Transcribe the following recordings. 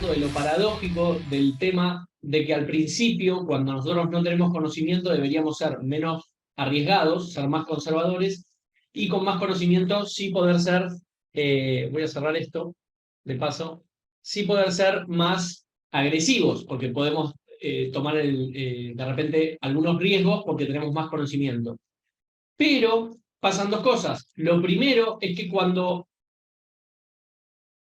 poco de lo paradójico del tema de que al principio, cuando nosotros no tenemos conocimiento, deberíamos ser menos arriesgados, ser más conservadores, y con más conocimiento sí poder ser, voy a cerrar esto, de paso, sí poder ser más agresivos, porque podemos tomar de repente algunos riesgos porque tenemos más conocimiento. Pero pasan dos cosas. Lo primero es que cuando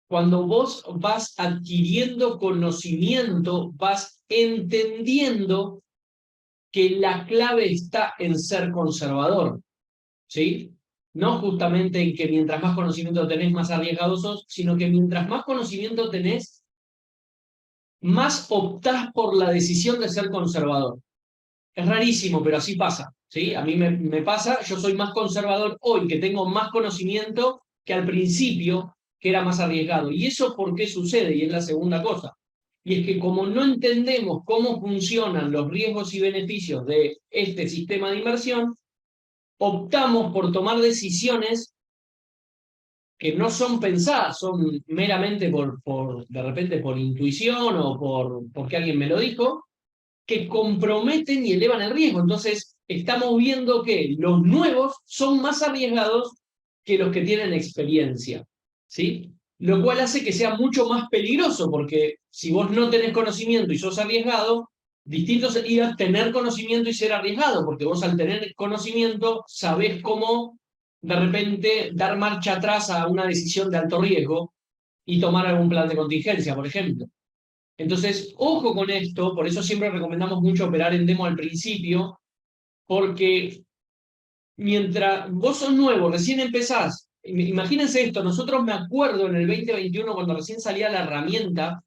vos vas adquiriendo conocimiento, vas entendiendo que la clave está en ser conservador, ¿sí? No justamente en que mientras más conocimiento tenés, más arriesgados sos, sino que mientras más conocimiento tenés, más optás por la decisión de ser conservador. Es rarísimo, pero así pasa, ¿sí? A mí me pasa, yo soy más conservador hoy, que tengo más conocimiento, que al principio, que era más arriesgado. ¿Y eso por qué sucede? Y es la segunda cosa. Y es que como no entendemos cómo funcionan los riesgos y beneficios de este sistema de inversión, optamos por tomar decisiones que no son pensadas, son meramente de repente por intuición o porque alguien me lo dijo, que comprometen y elevan el riesgo. Entonces, estamos viendo que los nuevos son más arriesgados que los que tienen experiencia, ¿sí? Lo cual hace que sea mucho más peligroso, porque si vos no tenés conocimiento y sos arriesgado, distinto sería tener conocimiento y ser arriesgado, porque vos al tener conocimiento sabés cómo de repente dar marcha atrás a una decisión de alto riesgo y tomar algún plan de contingencia, por ejemplo. Entonces, ojo con esto, por eso siempre recomendamos mucho operar en demo al principio, porque mientras vos sos nuevo, recién empezás, imagínense esto, nosotros me acuerdo en el 2021 cuando recién salía la herramienta,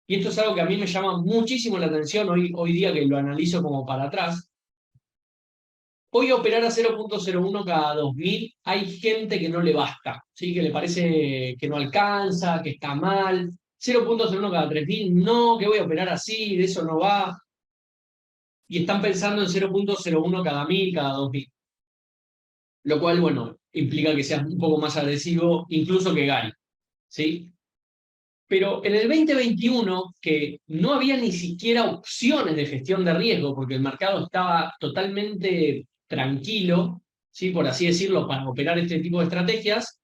y esto es algo que a mí me llama muchísimo la atención hoy día que lo analizo como para atrás, hoy operar a 0.01 cada 2000, hay gente que no le basta, ¿sí? Que le parece que no alcanza, que está mal. 0.01 cada 3000, no, que voy a operar así, de eso no va. Y están pensando en 0.01 cada 1000, cada 2000. Lo cual, bueno, implica que seas un poco más agresivo, incluso que Gary, ¿sí? Pero en el 2021, que no había ni siquiera opciones de gestión de riesgo, porque el mercado estaba totalmente tranquilo, ¿sí? Por así decirlo, para operar este tipo de estrategias,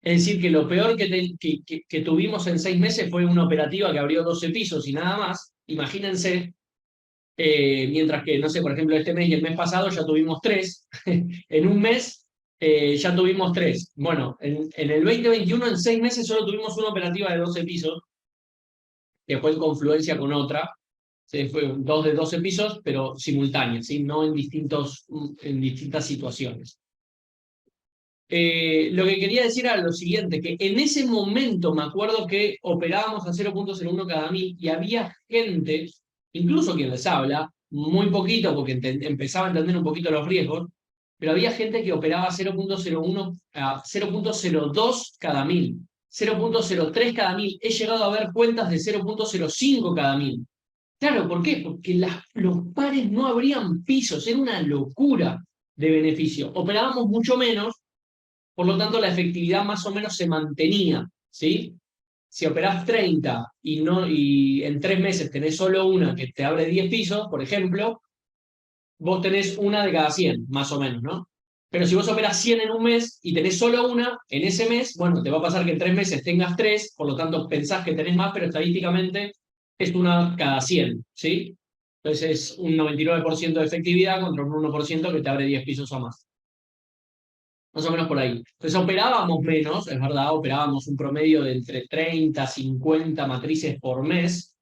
es decir, que lo peor que tuvimos en 6 meses fue una operativa que abrió 12 pisos y nada más. Imagínense, mientras que, no sé, por ejemplo, este mes y el mes pasado ya tuvimos 3. En un mes ya tuvimos 3. Bueno, en el 2021, en 6 meses, solo tuvimos una operativa de 12 pisos, que fue en confluencia con otra. ¿Sí? Fue 2 de 12 pisos, pero simultáneas, ¿sí? No en distintas situaciones. Lo que quería decir era lo siguiente, que en ese momento me acuerdo que operábamos a 0.01 cada 1000 y había gente, incluso quien les habla, muy poquito porque empezaba a entender un poquito los riesgos, pero había gente que operaba 0.01 a 0.02 cada 1000, 0.03 cada 1000. He llegado a ver cuentas de 0.05 cada 1000. Claro, ¿por qué? Porque los pares no abrían pisos, era una locura de beneficio. Operábamos mucho menos, por lo tanto la efectividad más o menos se mantenía, ¿sí? Si operás 30 y en 3 meses tenés solo una que te abre 10 pisos, por ejemplo, vos tenés una de cada 100, más o menos, ¿no? Pero si vos operás 100 en un mes y tenés solo una, en ese mes, bueno, te va a pasar que en 3 meses tengas 3, por lo tanto pensás que tenés más, pero estadísticamente es una cada 100, ¿sí? Entonces es un 99% de efectividad contra un 1% que te abre 10 pisos o más. Más o menos por ahí. Entonces operábamos menos, es verdad, operábamos un promedio de entre 30, 50 matrices por mes.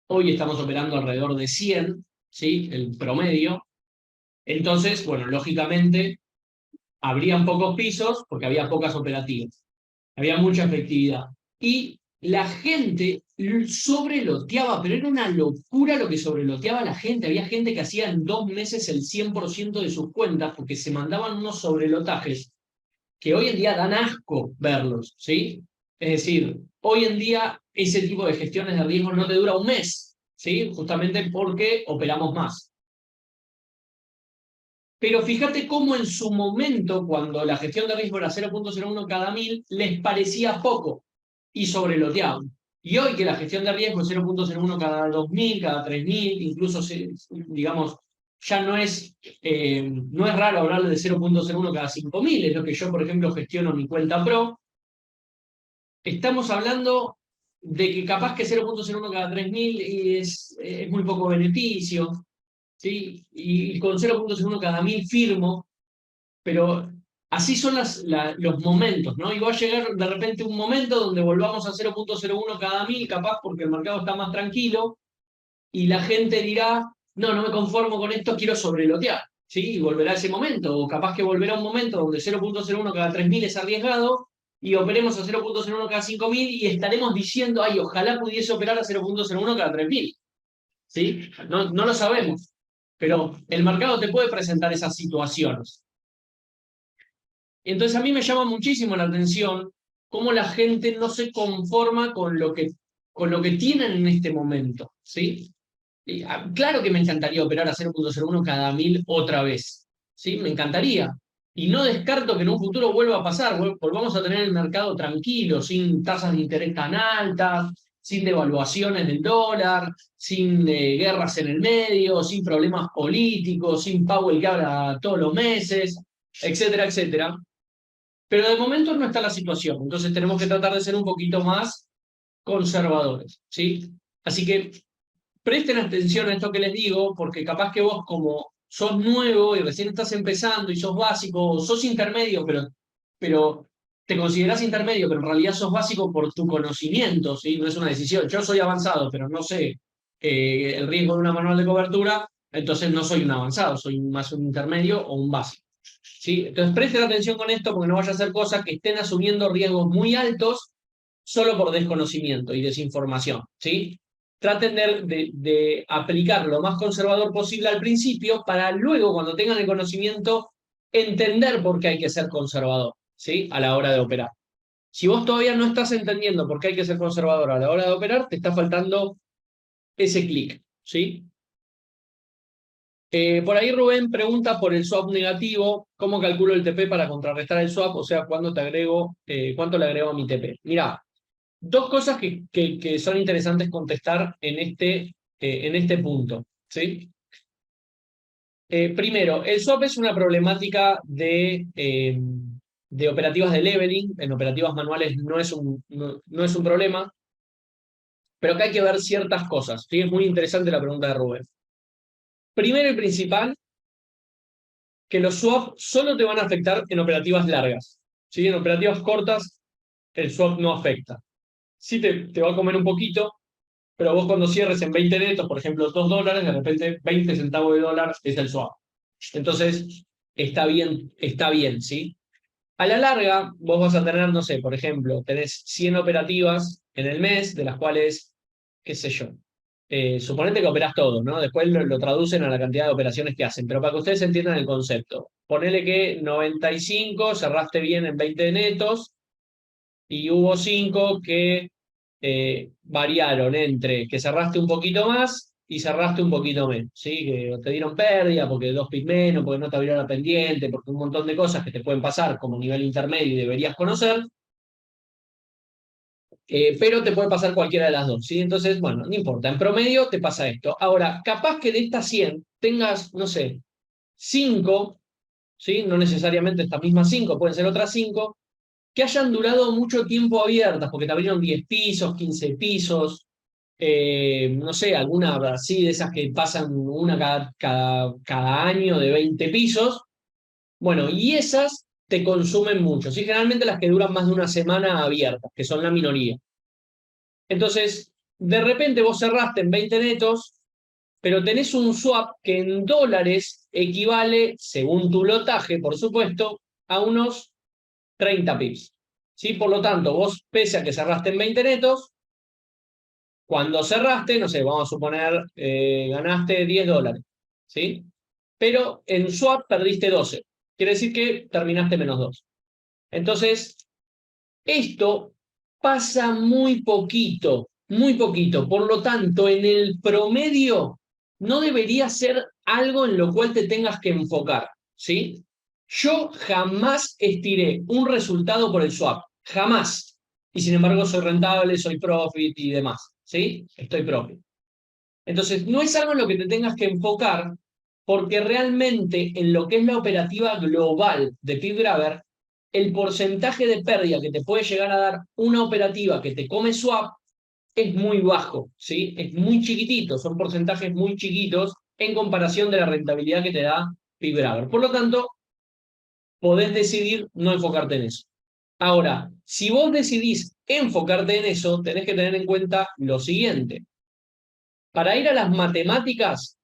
Hoy estamos operando alrededor de 100, ¿sí? El promedio. Entonces, bueno, lógicamente, habrían pocos pisos porque había pocas operativas. Había mucha efectividad. Y la gente sobreloteaba, pero era una locura lo que sobreloteaba la gente. Había gente que hacía en 2 meses el 100% de sus cuentas porque se mandaban unos sobrelotajes que hoy en día dan asco verlos, ¿sí? Es decir, hoy en día ese tipo de gestiones de riesgo no te dura un mes, ¿sí? Justamente porque operamos más. Pero fíjate cómo en su momento, cuando la gestión de riesgo era 0.01 cada 1000, les parecía poco y sobreloteaban. Y hoy que la gestión de riesgo es 0.01 cada 2.000, cada 3.000, incluso, digamos, ya no es raro hablar de 0.01 cada 5.000, es lo que yo, por ejemplo, gestiono en mi cuenta Pro. Estamos hablando de que capaz que 0.01 cada 3.000 es muy poco beneficio, ¿sí? Y con 0.01 cada 1.000 firmo, pero así son los momentos, ¿no? Y va a llegar de repente un momento donde volvamos a 0.01 cada 1.000, capaz porque el mercado está más tranquilo, y la gente dirá, no, no me conformo con esto, quiero sobrelotear, ¿sí? Y volverá ese momento, o capaz que volverá un momento donde 0.01 cada 3.000 es arriesgado, y operemos a 0.01 cada 5.000 y estaremos diciendo, ay, ojalá pudiese operar a 0.01 cada 3.000, ¿sí? No, no lo sabemos, pero el mercado te puede presentar esas situaciones. Entonces a mí me llama muchísimo la atención cómo la gente no se conforma con lo que tienen en este momento, ¿sí? Claro que me encantaría operar a 0.01 cada 1.000 otra vez, ¿sí? Me encantaría. Y no descarto que en un futuro vuelva a pasar, volvamos a tener el mercado tranquilo, sin tasas de interés tan altas, sin devaluaciones del dólar, sin guerras en el medio, sin problemas políticos, sin Powell que habla todos los meses, etcétera, etcétera. Pero de momento no está la situación, entonces tenemos que tratar de ser un poquito más conservadores, ¿sí? Así que presten atención a esto que les digo, porque capaz que vos como sos nuevo y recién estás empezando y sos básico, o sos intermedio, pero te considerás intermedio, pero en realidad sos básico por tu conocimiento, ¿sí? No es una decisión. Yo soy avanzado, pero no sé el riesgo de una manual de cobertura, entonces no soy un avanzado, soy más un intermedio o un básico, ¿sí? Entonces presten atención con esto porque no vaya a ser cosas que estén asumiendo riesgos muy altos solo por desconocimiento y desinformación, ¿sí? Traten de aplicar lo más conservador posible al principio para luego, cuando tengan el conocimiento, entender por qué hay que ser conservador, ¿sí? A la hora de operar. Si vos todavía no estás entendiendo por qué hay que ser conservador a la hora de operar, te está faltando ese clic, ¿sí? Por ahí Rubén pregunta por el swap negativo, ¿cómo calculo el TP para contrarrestar el swap? O sea, ¿cuánto le agrego a mi TP? Mirá, dos cosas que son interesantes contestar en este punto, ¿sí? Primero, el swap es una problemática de operativas de leveling. En operativas manuales no es un problema, pero que hay que ver ciertas cosas, ¿sí? Es muy interesante la pregunta de Rubén. Primero y principal, que los swaps solo te van a afectar en operativas largas, ¿sí? En operativas cortas, el swap no afecta. Sí te va a comer un poquito, pero vos cuando cierres en 20 netos, por ejemplo, $2, de repente 20 centavos de dólar es el swap. Entonces, está bien, ¿sí? A la larga, vos vas a tener, no sé, por ejemplo, tenés 100 operativas en el mes, de las cuales, qué sé yo, suponete que operás todo, ¿no? Después lo traducen a la cantidad de operaciones que hacen, pero para que ustedes entiendan el concepto, ponele que 95 cerraste bien en 20 netos y hubo 5 que variaron entre que cerraste un poquito más y cerraste un poquito menos, ¿sí? Que te dieron pérdida porque 2 pips menos, porque no te abrieron la pendiente, porque un montón de cosas que te pueden pasar como nivel intermedio y deberías conocer, pero te puede pasar cualquiera de las dos, ¿sí? Entonces, bueno, no importa, en promedio te pasa esto. Ahora, capaz que de estas 100 tengas, no sé, 5, ¿sí? No necesariamente estas mismas 5, pueden ser otras 5, que hayan durado mucho tiempo abiertas, porque te abrieron 10 pisos, 15 pisos, no sé, alguna así de esas que pasan una cada año de 20 pisos. Bueno, y esas te consumen mucho, ¿sí? Generalmente las que duran más de una semana abiertas, que son la minoría. Entonces, de repente vos cerraste en 20 netos, pero tenés un swap que en dólares equivale, según tu lotaje, por supuesto, a unos 30 pips. ¿Sí? Por lo tanto, vos, pese a que cerraste en 20 netos, cuando cerraste, no sé, vamos a suponer, ganaste $10, ¿sí? Pero en swap perdiste 12. Quiere decir que terminaste menos 2. Entonces, esto pasa muy poquito, muy poquito. Por lo tanto, en el promedio no debería ser algo en lo cual te tengas que enfocar, ¿sí? Yo jamás estiré un resultado por el swap, jamás. y sin embargo soy rentable, soy profit y demás, ¿sí? Estoy profit. Entonces, no es algo en lo que te tengas que enfocar, porque realmente en lo que es la operativa global de PipGrabber, el porcentaje de pérdida que te puede llegar a dar una operativa que te come swap es muy bajo, ¿sí? Es muy chiquitito, son porcentajes muy chiquitos en comparación de la rentabilidad que te da PipGrabber. Por lo tanto, podés decidir no enfocarte en eso. Ahora, si vos decidís enfocarte en eso, tenés que tener en cuenta lo siguiente. Para ir a las matemáticas,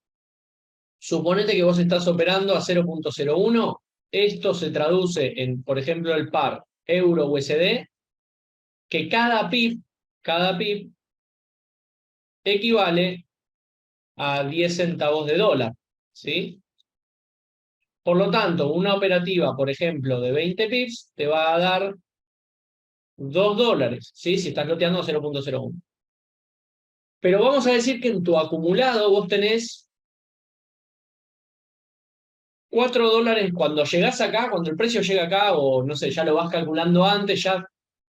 suponete que vos estás operando a 0.01, esto se traduce en, por ejemplo, el par euro-USD, que cada pip equivale a 10 centavos de dólar, ¿sí? Por lo tanto, una operativa, por ejemplo, de 20 pips, te va a dar $2, ¿sí? Si estás loteando a 0.01. Pero vamos a decir que en tu acumulado vos tenés $4 cuando llegás acá, cuando el precio llega acá, o no sé, ya lo vas calculando antes, ya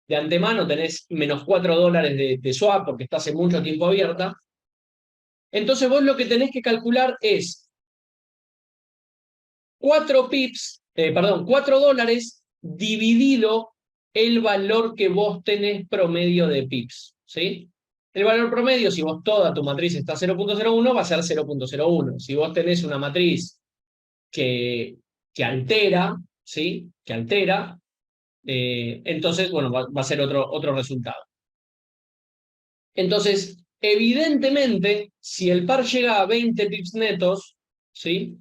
de antemano tenés menos $4 de swap porque está hace mucho tiempo abierta. Entonces vos lo que tenés que calcular es 4 dólares dividido el valor que vos tenés promedio de pips, ¿sí? El valor promedio, si vos toda tu matriz está 0.01, va a ser 0.01. Si vos tenés una matriz que altera, ¿sí? Que altera, entonces, bueno, va a ser otro resultado. Entonces, evidentemente, si el par llega a 20 pips netos, ¿sí?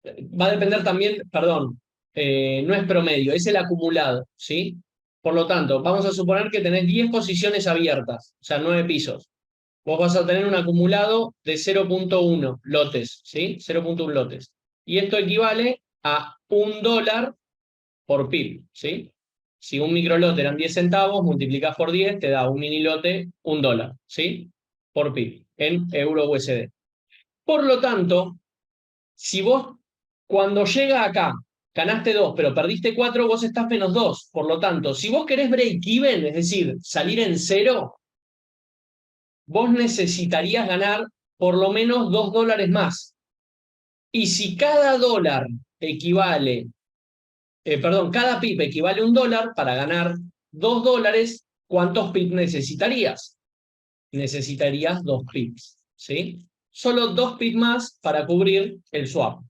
Va a depender también, perdón, no es promedio, es el acumulado, ¿sí? Por lo tanto, vamos a suponer que tenés 10 posiciones abiertas, o sea, 9 pisos. Vos vas a tener un acumulado de 0.1 lotes, ¿sí? 0.1 lotes. Y esto equivale a $1 por pip, ¿sí? Si un microlote eran 10 centavos, multiplicás por 10, te da un mini lote $1, ¿sí? Por pip, en euro USD. Por lo tanto, si vos cuando llega acá ganaste 2, pero perdiste 4, vos estás menos 2. Por lo tanto, si vos querés break even, es decir, salir en cero, vos necesitarías ganar por lo menos $2 más. Y si cada dólar equivale, cada pip equivale a $1, para ganar $2, ¿cuántos pips necesitarías? Necesitarías 2 pips, ¿sí? Solo 2 pips más para cubrir el swap.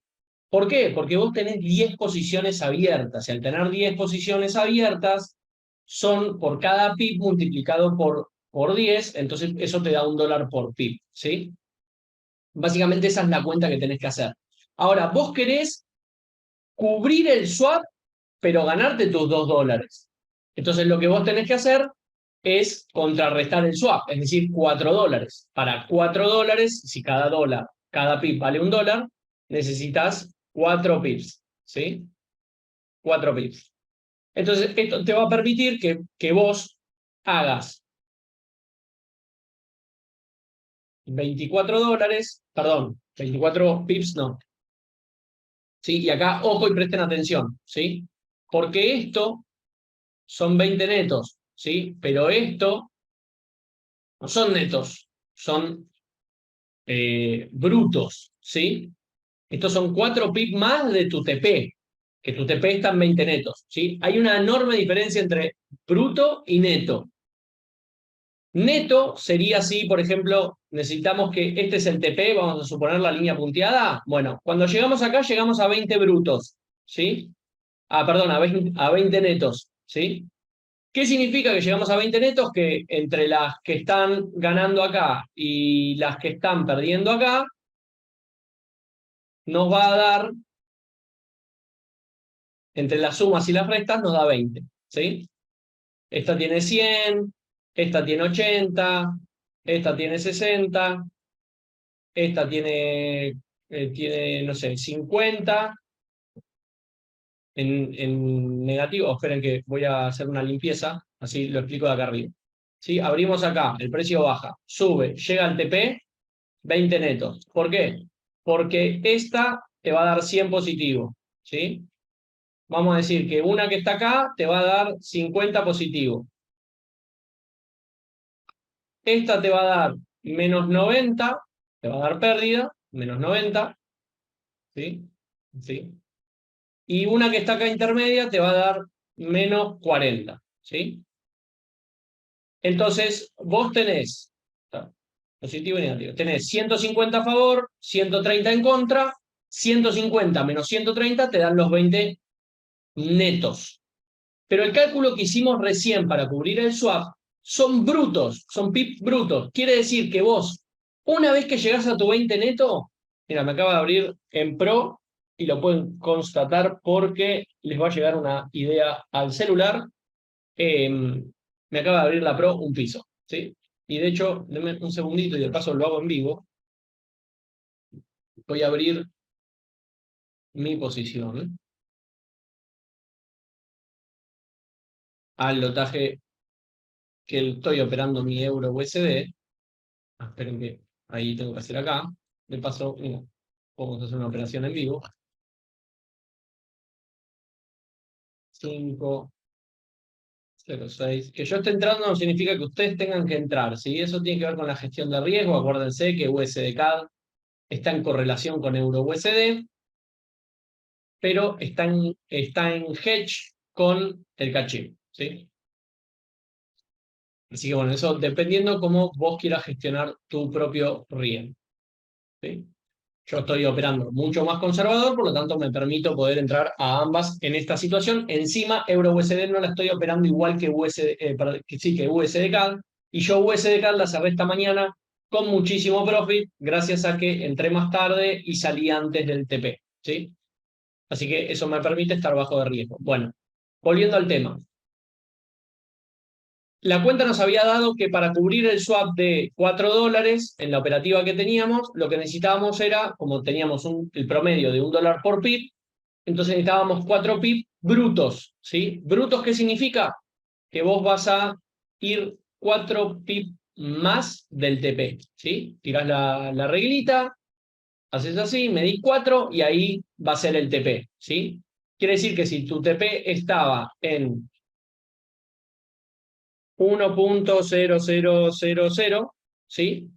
¿Por qué? Porque vos tenés 10 posiciones abiertas, y al tener 10 posiciones abiertas, son por cada pip multiplicado por 10, entonces eso te da $1 por pip, ¿sí? Básicamente esa es la cuenta que tenés que hacer. Ahora, vos querés cubrir el swap, pero ganarte tus $2. Entonces lo que vos tenés que hacer es contrarrestar el swap, es decir, $4. Para $4, si cada pip vale $1, necesitas 4 pips, ¿sí? 4 pips. Entonces, esto te va a permitir que vos hagas $24, perdón, 24 pips no. ¿Sí? Y acá, ojo y presten atención, ¿sí? Porque esto son 20 netos, ¿sí? Pero esto no son netos, son brutos, ¿sí? Estos son 4 pips más de tu TP, que tu TP está en 20 netos, ¿sí? Hay una enorme diferencia entre bruto y neto. Neto sería así, por ejemplo, necesitamos que este es el TP, vamos a suponer la línea punteada. Bueno, cuando llegamos acá llegamos a 20 brutos, ¿sí? Perdón, a 20 netos, ¿sí? ¿Qué significa que llegamos a 20 netos? Que entre las que están ganando acá y las que están perdiendo acá, nos va a dar, entre las sumas y las restas, nos da 20, ¿sí? Esta tiene 100, esta tiene 80, esta tiene 60, esta tiene no sé, 50 en negativo. Esperen que voy a hacer una limpieza, así lo explico de acá arriba. ¿Sí? Abrimos acá, el precio baja, sube, llega al TP, 20 netos. ¿Por qué? Porque esta te va a dar 100 positivo, ¿sí? vamos a decir que una que está acá te va a dar 50 positivo. Esta te va a dar menos 90, te va a dar pérdida, menos 90, ¿sí? ¿Sí? Y una que está acá intermedia te va a dar menos 40, ¿sí? Entonces, vos tenés, positivo y negativo, tenés 150 a favor, 130 en contra, 150 menos 130 te dan los 20 netos. Pero el cálculo que hicimos recién para cubrir el swap son brutos, son pips brutos. Quiere decir que vos, una vez que llegás a tu 20 neto, mira, me acaba de abrir en Pro y lo pueden constatar porque les va a llegar una idea al celular. Me acaba de abrir la Pro un piso, ¿sí? Y de hecho, denme un segundito y de paso lo hago en vivo. Voy a abrir mi posición al lotaje que estoy operando mi euro USD. Esperen que ahí tengo que hacer acá. De paso, mira, vamos a hacer una operación en vivo. 506. Que yo esté entrando no significa que ustedes tengan que entrar, ¿sí? Eso tiene que ver con la gestión de riesgo. Acuérdense que USD-CAD está en correlación con euro-USD, pero está en hedge con el cachín, ¿sí? Así que bueno, eso dependiendo cómo vos quieras gestionar tu propio riesgo, ¿sí? Yo estoy operando mucho más conservador, por lo tanto me permito poder entrar a ambas en esta situación. Encima, Euro-USD no la estoy operando igual que USD, que USD-CAD, y yo USD-CAD la cerré esta mañana con muchísimo profit, gracias a que entré más tarde y salí antes del TP, ¿sí? Así que eso me permite estar bajo de riesgo. Bueno, volviendo al tema. La cuenta nos había dado que para cubrir el swap de $4 en la operativa que teníamos, lo que necesitábamos era, como teníamos el promedio de $1 por pip, entonces necesitábamos 4 pip brutos, ¿sí? ¿Brutos qué significa? Que vos vas a ir 4 pip más del TP, ¿sí? Tirás la reglita, haces así, medís 4 y ahí va a ser el TP, ¿sí? Quiere decir que si tu TP estaba en 1.0000, ¿sí?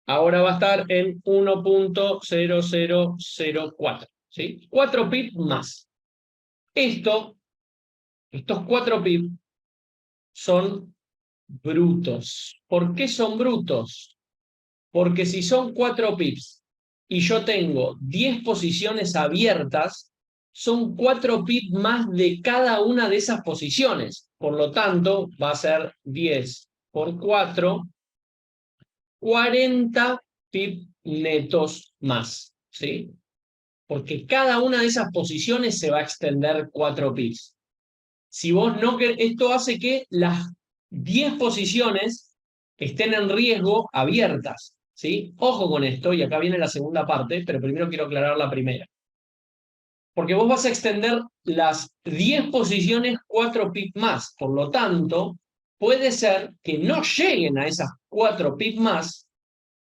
Ahora va a estar en 1.0004, ¿sí? 4 pip más. Estos 4 pip son brutos. ¿Por qué son brutos? Porque si son 4 pips y yo tengo 10 posiciones abiertas, son 4 pips más de cada una de esas posiciones. Por lo tanto, va a ser 10 por 4, 40 pip netos más, ¿sí? Porque cada una de esas posiciones se va a extender 4 pips. Si vos no querés, esto hace que las 10 posiciones estén en riesgo abiertas, ¿sí? Ojo con esto, y acá viene la segunda parte, pero primero quiero aclarar la primera. Porque vos vas a extender las 10 posiciones 4 pips más, por lo tanto, puede ser que no lleguen a esas 4 pips más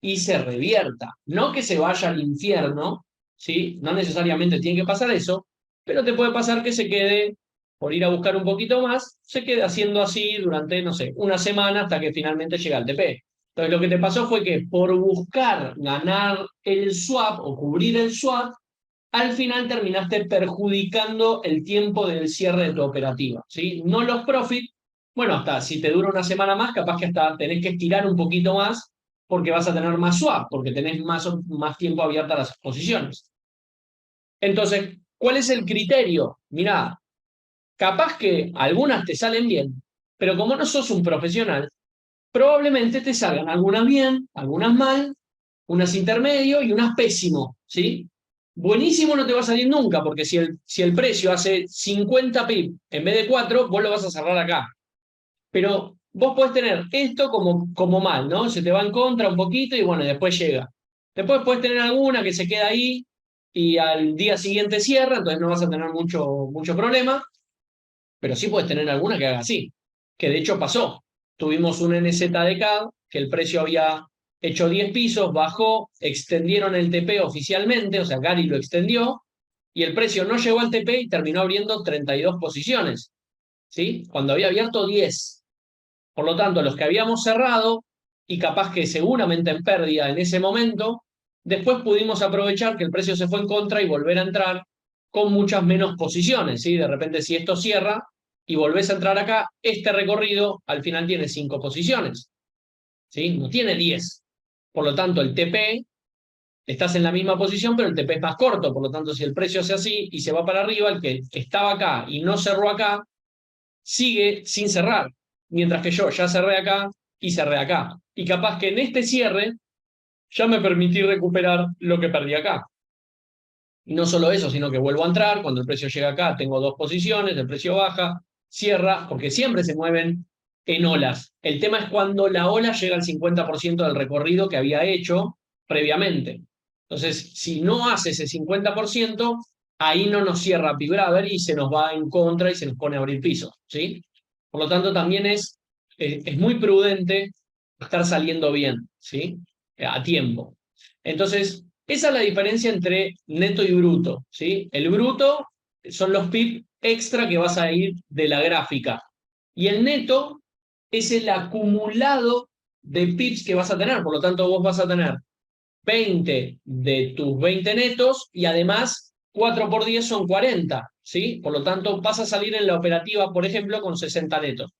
y se revierta. No que se vaya al infierno, ¿sí? No necesariamente tiene que pasar eso, pero te puede pasar que se quede, por ir a buscar un poquito más, se quede haciendo así durante, no sé, una semana hasta que finalmente llega al TP. Entonces lo que te pasó fue que por buscar ganar el swap o cubrir el swap, al final terminaste perjudicando el tiempo del cierre de tu operativa, ¿sí? No los profits, bueno, hasta si te dura una semana más, capaz que hasta tenés que estirar un poquito más porque vas a tener más swap, porque tenés más tiempo abiertas las posiciones. Entonces, ¿cuál es el criterio? Mirá, capaz que algunas te salen bien, pero como no sos un profesional, probablemente te salgan algunas bien, algunas mal, unas intermedio y unas pésimo, ¿sí? Buenísimo no te va a salir nunca, porque si el precio hace 50 pip en vez de 4, vos lo vas a cerrar acá. Pero vos podés tener esto como mal, ¿no? Se te va en contra un poquito y bueno, después llega. Después podés tener alguna que se queda ahí y al día siguiente cierra, entonces no vas a tener mucho problema, pero sí puedes tener alguna que haga así, que de hecho pasó. Tuvimos un NZDK que el precio había hecho 10 pisos, bajó, extendieron el TP oficialmente, o sea, Gary lo extendió, y el precio no llegó al TP y terminó abriendo 32 posiciones, ¿sí? Cuando había abierto 10. Por lo tanto, los que habíamos cerrado, y capaz que seguramente en pérdida en ese momento, después pudimos aprovechar que el precio se fue en contra y volver a entrar con muchas menos posiciones, ¿sí? De repente, si esto cierra y volvés a entrar acá, este recorrido al final tiene 5 posiciones, ¿sí? No tiene 10. Por lo tanto, el TP, estás en la misma posición, pero el TP es más corto. Por lo tanto, si el precio hace así y se va para arriba, el que estaba acá y no cerró acá, sigue sin cerrar. Mientras que yo ya cerré acá y cerré acá. Y capaz que en este cierre ya me permití recuperar lo que perdí acá. Y no solo eso, sino que vuelvo a entrar, cuando el precio llega acá tengo dos posiciones, el precio baja, cierra, porque siempre se mueven en olas. El tema es cuando la ola llega al 50% del recorrido que había hecho previamente. Entonces, si no hace ese 50%, ahí no nos cierra P-Braver y se nos va en contra y se nos pone a abrir piso, ¿sí? Por lo tanto, también es muy prudente estar saliendo bien, ¿sí? A tiempo. Entonces, esa es la diferencia entre neto y bruto, ¿sí? El bruto son los pips extra que vas a ir de la gráfica. Y el neto es el acumulado de pips que vas a tener. Por lo tanto, vos vas a tener 20 de tus 20 netos y además 4 por 10 son 40, ¿sí? Por lo tanto, vas a salir en la operativa, por ejemplo, con 60 netos.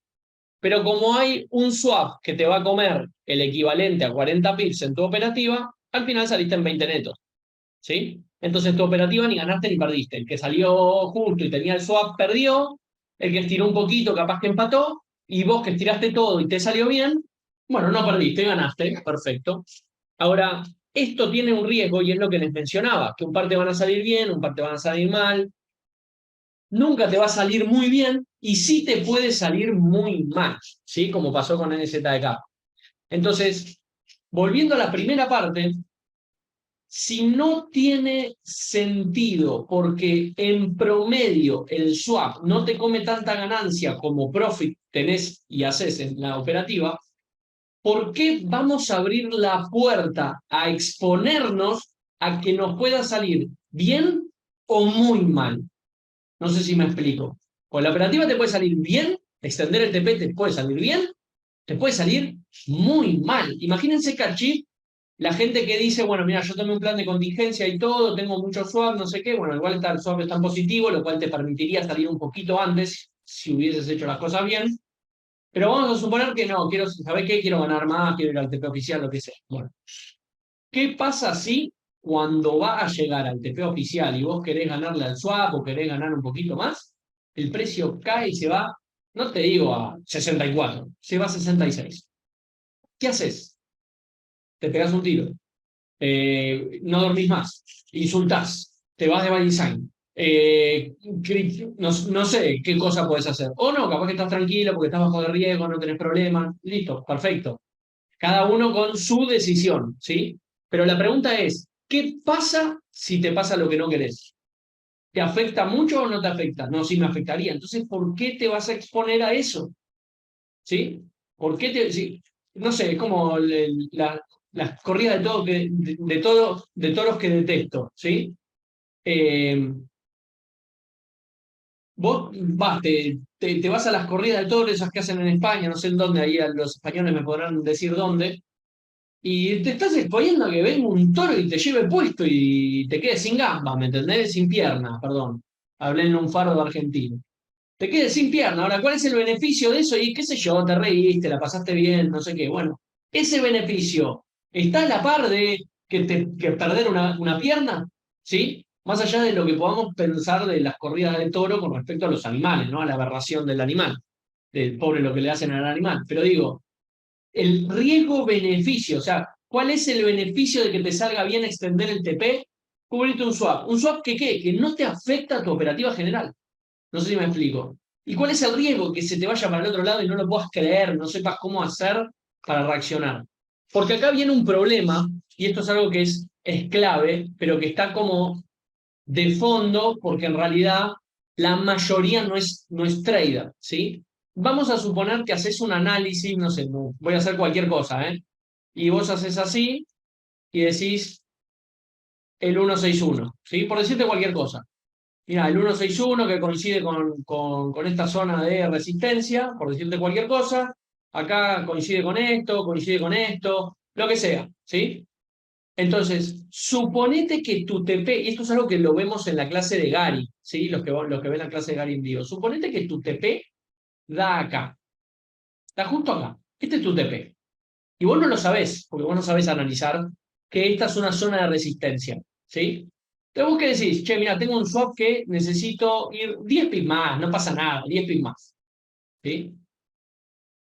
Pero como hay un swap que te va a comer el equivalente a 40 pips en tu operativa, al final saliste en 20 netos, ¿sí? Entonces tu operativa ni ganaste ni perdiste. El que salió justo y tenía el swap perdió, el que estiró un poquito capaz que empató, y vos que estiraste todo y te salió bien, bueno, no perdiste, ganaste, perfecto. Ahora, esto tiene un riesgo y es lo que les mencionaba, que un par te van a salir bien, un par te van a salir mal, nunca te va a salir muy bien y sí te puede salir muy mal, ¿sí? Como pasó con NZK. Entonces, volviendo a la primera parte, si no tiene sentido porque en promedio el swap no te come tanta ganancia como profit tenés y haces en la operativa, ¿por qué vamos a abrir la puerta a exponernos a que nos pueda salir bien o muy mal? No sé si me explico. Con la operativa te puede salir bien, extender el TP te puede salir bien, te puede salir muy mal. Imagínense Cachip, la gente que dice, bueno, mira, yo tomé un plan de contingencia y todo, tengo mucho swap, no sé qué, bueno, igual el swap está en positivo, lo cual te permitiría salir un poquito antes si hubieses hecho las cosas bien. Pero vamos a suponer que no, quiero, ¿sabés qué? Quiero ganar más, quiero ir al TP oficial, lo que sea. Bueno, ¿qué pasa si cuando va a llegar al TP oficial y vos querés ganarle al swap o querés ganar un poquito más, el precio cae y se va, no te digo a 64, se va a 66? ¿Qué haces? Te pegas un tiro, no dormís más, insultás, te vas de by design, no sé qué cosa puedes hacer. O no, capaz que estás tranquilo porque estás bajo de riesgo, no tenés problemas, listo, perfecto. Cada uno con su decisión, ¿sí? Pero la pregunta es, ¿qué pasa si te pasa lo que no querés? ¿Te afecta mucho o no te afecta? No, sí me afectaría. Entonces, ¿por qué te vas a exponer a eso? ¿Sí? ¿Por qué te...? Sí, no sé, es como las corridas de, todo que, de toros que detesto, ¿sí? Eh, vos vas, te vas a las corridas de toros, esas que hacen en España, no sé en dónde, ahí los españoles me podrán decir dónde, y te estás exponiendo a que venga un toro y te lleve puesto y te quedes sin gamba, ¿me entendés? Sin pierna, perdón. Hablé en un faro de argentino. Te quedes sin pierna. Ahora, ¿cuál es el beneficio de eso? Y qué sé yo, te reíste, la pasaste bien, no sé qué. Bueno, ese beneficio está a la par de que perder una pierna, ¿sí? Más allá de lo que podamos pensar de las corridas de toro con respecto a los animales, ¿no? A la aberración del animal, del pobre lo que le hacen al animal. Pero digo, el riesgo-beneficio, o sea, ¿cuál es el beneficio de que te salga bien extender el TP? Cubrirte un swap. ¿Un swap que qué? Que no te afecta a tu operativa general. No sé si me explico. ¿Y cuál es el riesgo? Que se te vaya para el otro lado y no lo puedas creer, no sepas cómo hacer para reaccionar. Porque acá viene un problema, y esto es algo que es clave, pero que está como de fondo, porque en realidad la mayoría no es trader, ¿sí? Vamos a suponer que haces un análisis, no sé, voy a hacer cualquier cosa, ¿eh? Y vos haces así y decís el 161, ¿sí? Por decirte cualquier cosa. Mira, el 161 que coincide con esta zona de resistencia, por decirte cualquier cosa, acá coincide con esto, lo que sea, ¿sí? Entonces, suponete que tu TP, y esto es algo que lo vemos en la clase de Gary, ¿sí? Los que ven la clase de Gary en vivo, suponete que tu TP da acá, da justo acá, este es tu TP, y vos no lo sabés, porque vos no sabés analizar que esta es una zona de resistencia, ¿sí? Entonces vos qué decís, che, mira, tengo un swap que necesito ir 10 pips más, no pasa nada, 10 pips más, ¿sí?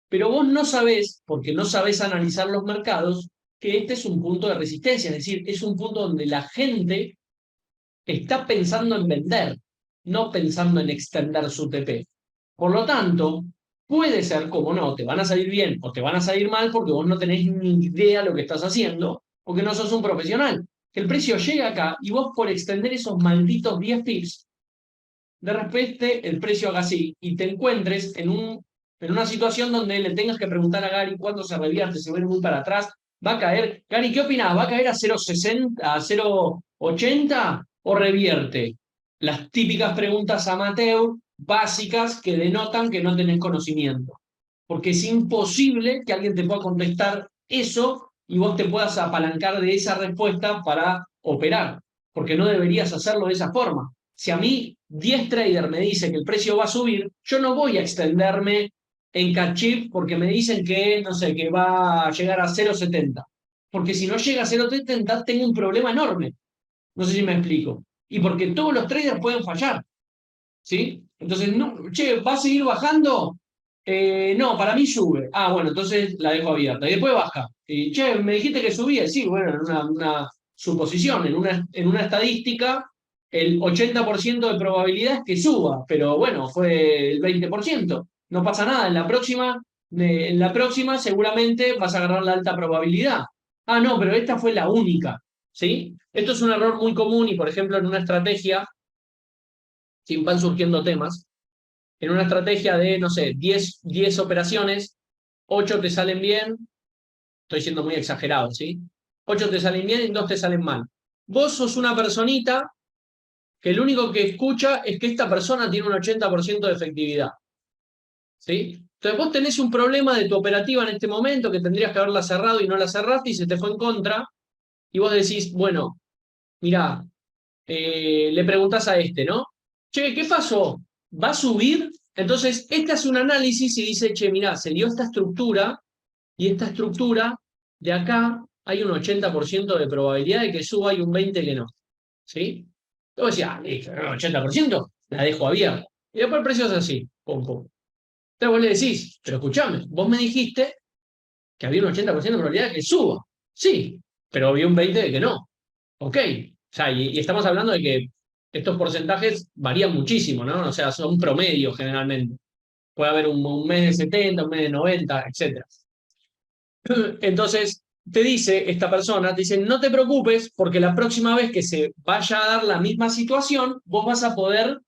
Pero vos no sabés, porque no sabés analizar los mercados, que este es un punto de resistencia, es decir, es un punto donde la gente está pensando en vender, no pensando en extender su TP. Por lo tanto, puede ser, como no, te van a salir bien o te van a salir mal porque vos no tenés ni idea lo que estás haciendo, porque no sos un profesional. Que el precio llega acá y vos por extender esos malditos 10 pips, de repente el precio haga así y te encuentres en una situación donde le tengas que preguntar a Gary cuándo se revierte, se va a ir muy para atrás, va a caer. Gary, ¿qué opinás? ¿Va a caer a 0,60, a 0,80 o revierte? Las típicas preguntas amateur básicas que denotan que no tenés conocimiento. Porque es imposible que alguien te pueda contestar eso y vos te puedas apalancar de esa respuesta para operar, porque no deberías hacerlo de esa forma. Si a mí 10 traders me dicen que el precio va a subir, yo no voy a extenderme en Cachip porque me dicen que, no sé, que va a llegar a 0,70. Porque si no llega a 0,70, tengo un problema enorme. No sé si me explico. Y porque todos los traders pueden fallar. ¿Sí? Entonces, no, che, ¿va a seguir bajando? No, para mí sube. Ah, bueno, entonces la dejo abierta. Y después baja. Y, che, me dijiste que subía. Sí, bueno, en una suposición, en una estadística, el 80% de probabilidad es que suba, pero bueno, fue el 20%. No pasa nada. En la próxima seguramente vas a agarrar la alta probabilidad. Ah, no, pero esta fue la única. ¿Sí? Esto es un error muy común y, por ejemplo, en una estrategia sí, van surgiendo temas. En una estrategia de, no sé, 10 operaciones, 8 te salen bien, estoy siendo muy exagerado, ¿sí? 8 te salen bien y 2 te salen mal. Vos sos una personita que lo único que escucha es que esta persona tiene un 80% de efectividad, ¿sí? Entonces vos tenés un problema de tu operativa en este momento que tendrías que haberla cerrado y no la cerraste y se te fue en contra y vos decís, bueno, mirá, le preguntás a este, ¿no? Che, ¿qué pasó? ¿Va a subir? Entonces, este hace un análisis y dice, che, mirá, se dio esta estructura y esta estructura de acá hay un 80% de probabilidad de que suba y un 20% que no. ¿Sí? Entonces decía, listo, 80%, la dejo abierta. Y después el precio es así, pum, pum. Entonces vos le decís, pero escuchame, vos me dijiste que había un 80% de probabilidad de que suba. Sí, pero había un 20% de que no. Ok. O sea, y estamos hablando de que estos porcentajes varían muchísimo, ¿no? O sea, son promedio generalmente. Puede haber un mes de 70, un mes de 90, etc. Entonces, te dice esta persona, te dice, no te preocupes porque la próxima vez que se vaya a dar la misma situación, vos vas a poder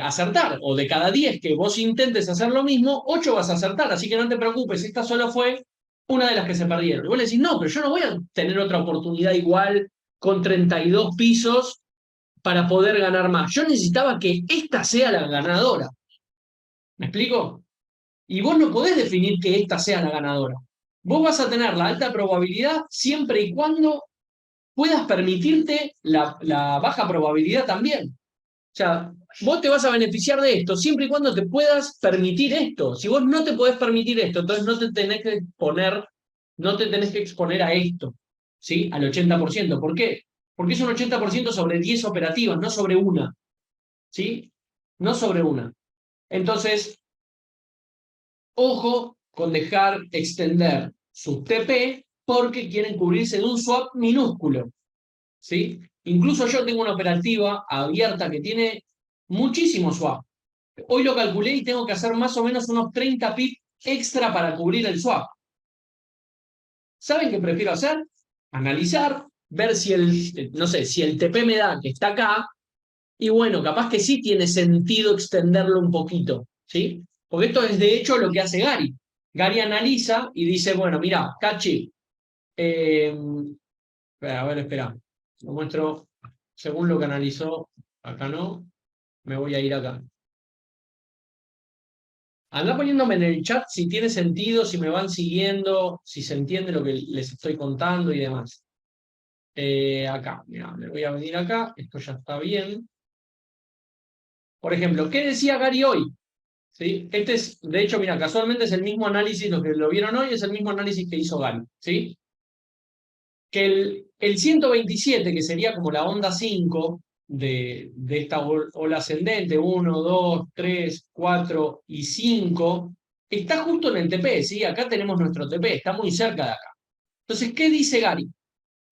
acertar. O de cada 10 que vos intentes hacer lo mismo, 8 vas a acertar. Así que no te preocupes, esta solo fue una de las que se perdieron. Y vos le decís, no, pero yo no voy a tener otra oportunidad igual con 32 pisos para poder ganar más. Yo necesitaba que esta sea la ganadora. ¿Me explico? Y vos no podés definir que esta sea la ganadora. Vos vas a tener la alta probabilidad siempre y cuando puedas permitirte la baja probabilidad también. O sea, vos te vas a beneficiar de esto siempre y cuando te puedas permitir esto. Si vos no te podés permitir esto, entonces no te tenés que exponer, no te tenés que exponer a esto, ¿sí? Al 80%. ¿Por qué? Porque es un 80% sobre 10 operativas, no sobre una, ¿sí? No sobre una. Entonces, ojo con dejar extender sus TP porque quieren cubrirse de un swap minúsculo, ¿sí? Incluso yo tengo una operativa abierta que tiene muchísimo swap. Hoy lo calculé y tengo que hacer más o menos unos 30 pips extra para cubrir el swap. ¿Saben qué prefiero hacer? Analizar, ver si no sé, si el TP me da que está acá, y bueno, capaz que sí tiene sentido extenderlo un poquito, ¿sí? Porque esto es de hecho lo que hace Gary. Gary analiza y dice, bueno, mira, Cachi, a ver, espera, lo muestro según lo que analizó, acá no. Me voy a ir acá. Anda poniéndome en el chat si tiene sentido, si me van siguiendo, si se entiende lo que les estoy contando y demás. Acá, mira, me voy a venir acá, esto ya está bien. Por ejemplo, ¿qué decía Gary hoy? ¿Sí? Este es, de hecho, mira, casualmente es el mismo análisis, los que lo vieron hoy es el mismo análisis que hizo Gary, ¿sí? Que el 127, que sería como la onda 5 de esta ola ascendente, 1, 2, 3, 4 y 5, está justo en el TP, ¿sí? Acá tenemos nuestro TP, está muy cerca de acá. Entonces, ¿qué dice Gary?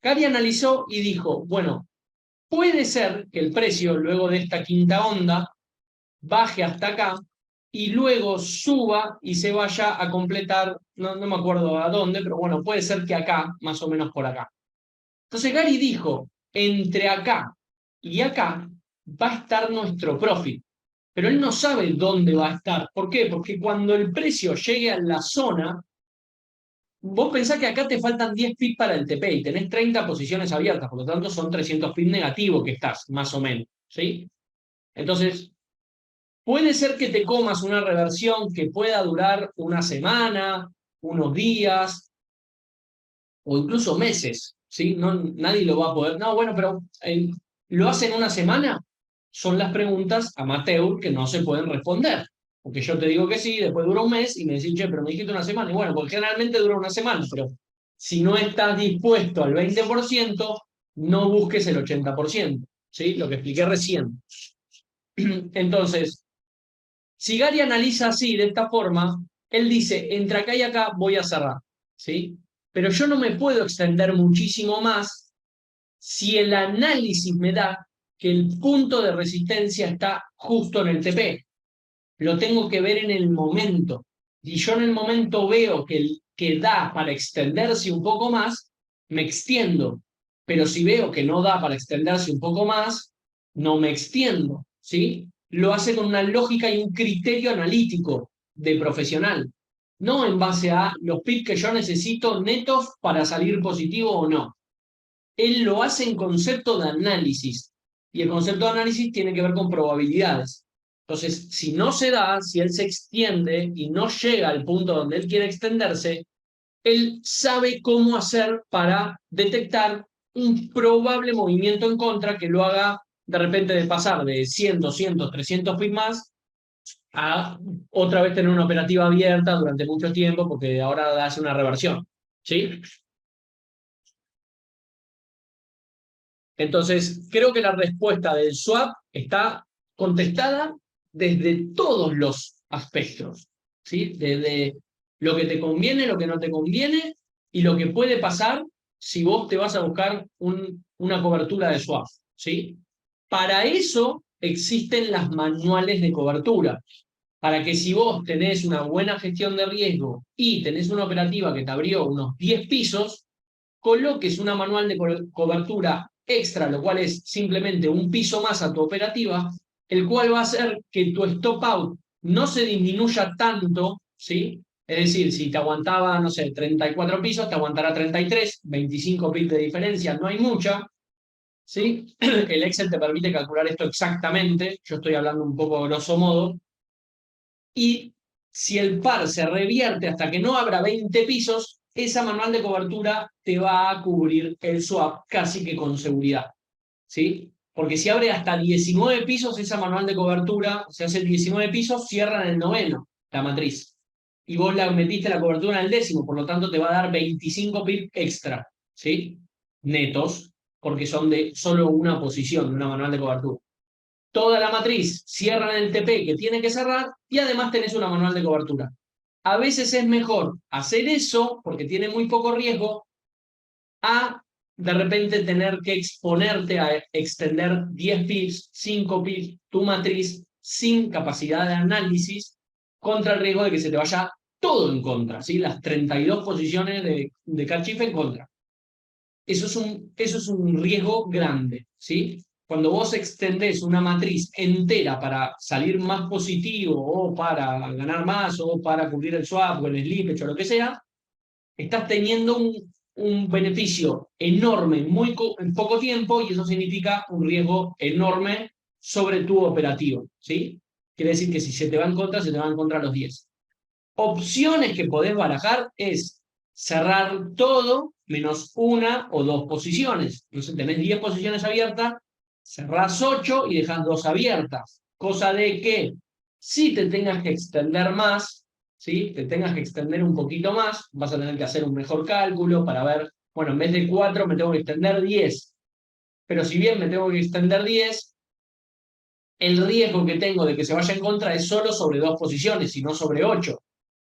Gary analizó y dijo, bueno, puede ser que el precio, luego de esta quinta onda, baje hasta acá y luego suba y se vaya a completar, no me acuerdo a dónde, pero bueno, puede ser que acá, más o menos por acá. Entonces Gary dijo, entre acá y acá va a estar nuestro profit, pero él no sabe dónde va a estar. ¿Por qué? Porque cuando el precio llegue a la zona, vos pensás que acá te faltan 10 pips para el TP y tenés 30 posiciones abiertas, por lo tanto son 300 pips negativos que estás, más o menos, ¿sí? Entonces, puede ser que te comas una reversión que pueda durar una semana, unos días o incluso meses, ¿sí? No, nadie lo va a poder. No, bueno, pero ¿lo hacen una semana? Son las preguntas amateur que no se pueden responder. Porque yo te digo que sí, después dura un mes y me decís, che, pero me dijiste una semana. Y bueno, porque generalmente dura una semana, pero si no estás dispuesto al 20%, no busques el 80%, ¿sí? Lo que expliqué recién. Entonces, si Gary analiza así, de esta forma, él dice, entre acá y acá voy a cerrar, ¿sí? Pero yo no me puedo extender muchísimo más si el análisis me da que el punto de resistencia está justo en el TP. Lo tengo que ver en el momento. Y yo en el momento veo que da para extenderse un poco más, me extiendo. Pero si veo que no da para extenderse un poco más, no me extiendo, ¿sí? Lo hace con una lógica y un criterio analítico de profesional, no en base a los pips que yo necesito netos para salir positivo o no. Él lo hace en concepto de análisis, y el concepto de análisis tiene que ver con probabilidades. Entonces, si no se da, si él se extiende y no llega al punto donde él quiere extenderse, él sabe cómo hacer para detectar un probable movimiento en contra que lo haga de repente de pasar de 100, 200, 300 pips más a otra vez tener una operativa abierta durante mucho tiempo porque ahora hace una reversión. ¿Sí? Entonces, creo que la respuesta del swap está contestada desde todos los aspectos, ¿sí? Desde lo que te conviene, lo que no te conviene y lo que puede pasar si vos te vas a buscar una cobertura de swap, ¿sí? Para eso existen las manuales de cobertura, para que si vos tenés una buena gestión de riesgo y tenés una operativa que te abrió unos 10 pisos, coloques una manual de cobertura extra, lo cual es simplemente un piso más a tu operativa, el cual va a hacer que tu stop out no se disminuya tanto, ¿sí? Es decir, si te aguantaba, no sé, 34 pisos, te aguantará 33, 25 pips de diferencia, no hay mucha, ¿sí? El Excel te permite calcular esto exactamente, yo estoy hablando un poco grosso modo, y si el par se revierte hasta que no abra 20 pisos, esa manual de cobertura te va a cubrir el swap casi que con seguridad, ¿sí? Porque si abre hasta 19 pisos, esa manual de cobertura, se hace 19 pisos, cierra en el noveno, la matriz. Y vos la metiste la cobertura en el décimo, por lo tanto te va a dar 25 pips extra, ¿sí? Netos, porque son de solo una posición de una manual de cobertura. Toda la matriz cierra en el TP que tiene que cerrar y además tenés una manual de cobertura. A veces es mejor hacer eso porque tiene muy poco riesgo a de repente tener que exponerte a extender 10 pips, 5 pips, tu matriz sin capacidad de análisis contra el riesgo de que se te vaya todo en contra, ¿sí? Las 32 posiciones de Cachif en contra. Eso es un riesgo grande, ¿sí? Cuando vos extendés una matriz entera para salir más positivo o para ganar más o para cubrir el swap o el slippage o lo que sea, estás teniendo un beneficio enorme en poco tiempo y eso significa un riesgo enorme sobre tu operativo, ¿sí? Quiere decir que si se te va en contra, se te van en contra los 10. Opciones que podés barajar es cerrar todo menos una o dos posiciones. Entonces tenés 10 posiciones abiertas, cerrás 8 y dejas 2 abiertas. Cosa de que si te tengas que extender más, ¿sí? Te tengas que extender un poquito más, vas a tener que hacer un mejor cálculo para ver, bueno, en vez de 4 me tengo que extender 10. Pero si bien me tengo que extender 10, el riesgo que tengo de que se vaya en contra es solo sobre 2 posiciones y no sobre 8.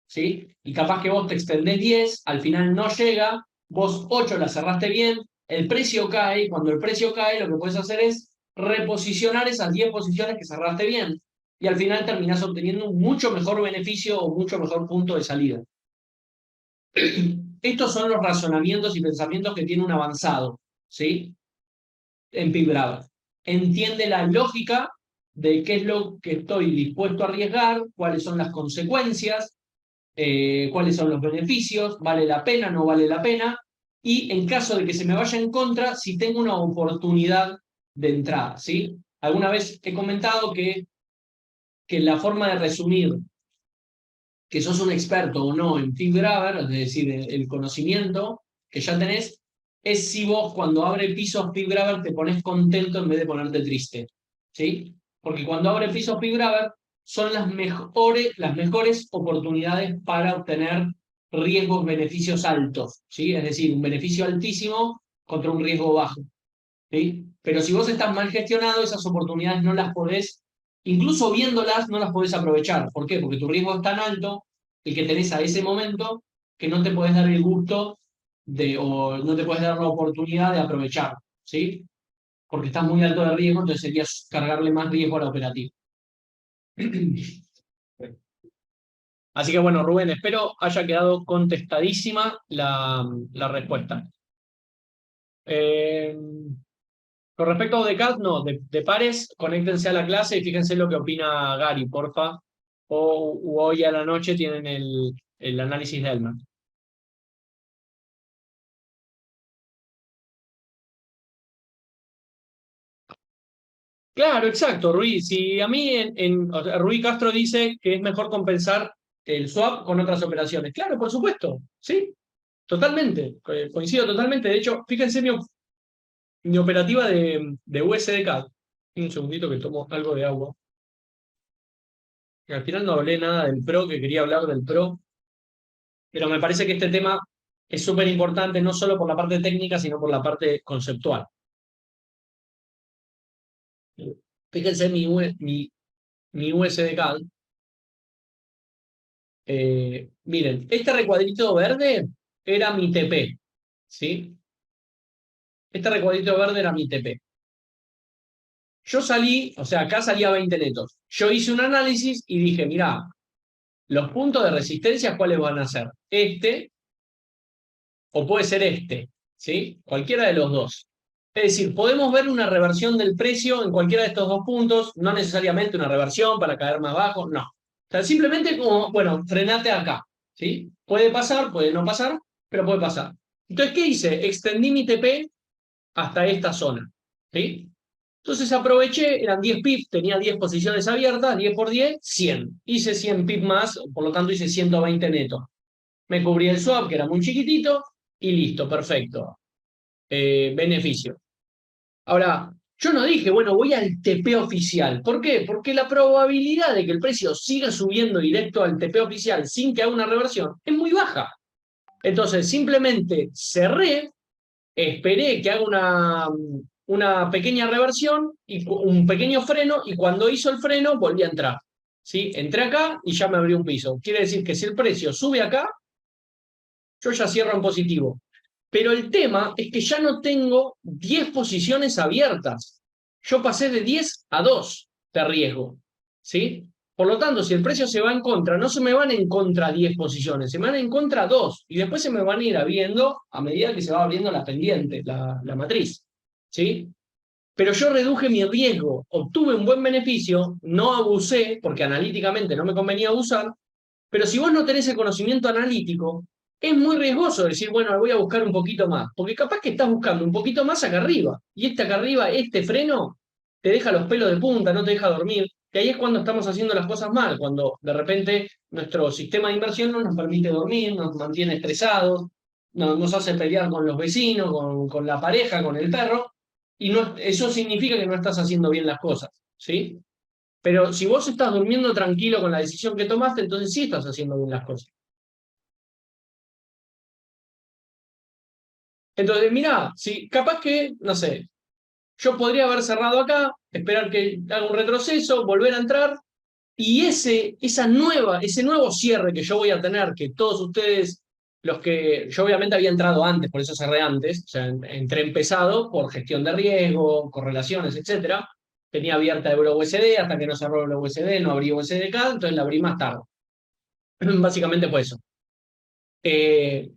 ¿Sí? Y capaz que vos te extendés 10, al final no llega, vos 8 la cerraste bien, el precio cae, y cuando el precio cae lo que puedes hacer es reposicionar esas 10 posiciones que cerraste bien, y al final terminás obteniendo un mucho mejor beneficio o mucho mejor punto de salida. Estos son los razonamientos y pensamientos que tiene un avanzado, ¿sí? En PIB. Entiende la lógica de qué es lo que estoy dispuesto a arriesgar, cuáles son las consecuencias, cuáles son los beneficios, vale la pena, no vale la pena, y en caso de que se me vaya en contra, si tengo una oportunidad de entrada, ¿sí? Alguna vez he comentado que la forma de resumir que sos un experto o no en FibGrabber, es decir, el conocimiento que ya tenés, es si vos cuando abre pisos FibGrabber te pones contento en vez de ponerte triste, ¿sí? Porque cuando abre pisos FibGrabber son las mejores oportunidades para obtener riesgos, beneficios altos, ¿sí? Es decir, un beneficio altísimo contra un riesgo bajo, ¿sí? Pero si vos estás mal gestionado, esas oportunidades no las podés, incluso viéndolas, no las podés aprovechar. ¿Por qué? Porque tu riesgo es tan alto, el que tenés a ese momento, que no te podés dar el gusto o no te podés dar la oportunidad de aprovechar, ¿sí? Porque estás muy alto de riesgo, entonces sería cargarle más riesgo a la operativa. Así que bueno, Rubén, espero haya quedado contestadísima la respuesta. Con respecto a UDECAD, no, de pares, conéctense a la clase y fíjense lo que opina Gary, porfa. O hoy a la noche tienen el análisis de Elmer. Claro, exacto, Rui. Si a mí, o sea, Rui Castro dice que es mejor compensar el swap con otras operaciones. Claro, por supuesto, sí, totalmente. Coincido totalmente. De hecho, fíjense mi operativa de USDCAD. Un segundito que tomo algo de agua. Que al final no hablé nada del PRO, que quería hablar del PRO. Pero me parece que este tema es súper importante, no solo por la parte técnica, sino por la parte conceptual. Fíjense mi USDCAD. Miren, este recuadrito verde era mi TP, ¿sí? Este recuadrito verde era mi TP. Yo salí, o sea, acá salía 20 netos. Yo hice un análisis y dije, mirá, los puntos de resistencia, ¿cuáles van a ser? Este o puede ser este, ¿sí? Cualquiera de los dos. Es decir, podemos ver una reversión del precio en cualquiera de estos dos puntos, no necesariamente una reversión para caer más bajo, no. O sea, simplemente como, bueno, frenate acá, ¿sí? Puede pasar, puede no pasar, pero puede pasar. Entonces, ¿qué hice? Extendí mi TP hasta esta zona, ¿sí? Entonces aproveché, eran 10 pips, tenía 10 posiciones abiertas, 10 por 10, 100. Hice 100 pips más, por lo tanto hice 120 netos. Me cubrí el swap, que era muy chiquitito, y listo, perfecto. Beneficio. Ahora, yo no dije, bueno, voy al TP oficial. ¿Por qué? Porque la probabilidad de que el precio siga subiendo directo al TP oficial sin que haga una reversión es muy baja. Entonces, simplemente cerré, esperé que haga una pequeña reversión y un pequeño freno, y cuando hizo el freno volví a entrar. ¿Sí? Entré acá y ya me abrió un piso. Quiere decir que si el precio sube acá, yo ya cierro en positivo. Pero el tema es que ya no tengo 10 posiciones abiertas. Yo pasé de 10 a 2 de riesgo. ¿Sí? Por lo tanto, si el precio se va en contra, no se me van en contra 10 posiciones, se me van en contra 2. Y después se me van a ir abriendo a medida que se va abriendo la pendiente, la matriz. ¿Sí? Pero yo reduje mi riesgo, obtuve un buen beneficio, no abusé, porque analíticamente no me convenía abusar, pero si vos no tenés el conocimiento analítico, es muy riesgoso decir, bueno, voy a buscar un poquito más, porque capaz que estás buscando un poquito más acá arriba, y este acá arriba, este freno, te deja los pelos de punta, no te deja dormir, que ahí es cuando estamos haciendo las cosas mal, cuando de repente nuestro sistema de inversión no nos permite dormir, nos mantiene estresados, nos hace pelear con los vecinos, con la pareja, con el perro, y no, eso significa que no estás haciendo bien las cosas, ¿sí? Pero si vos estás durmiendo tranquilo con la decisión que tomaste, entonces sí estás haciendo bien las cosas. Entonces, mirá, si capaz que, no sé, yo podría haber cerrado acá, esperar que haga un retroceso, volver a entrar, y ese nuevo cierre que yo voy a tener, que todos ustedes, los que yo obviamente había entrado antes, por eso cerré antes, o sea, entré empezado por gestión de riesgo, correlaciones, etcétera. Tenía abierta Euro USD hasta que no cerró Euro USD, no abrí USDK, entonces la abrí más tarde. Básicamente fue eso. Eh,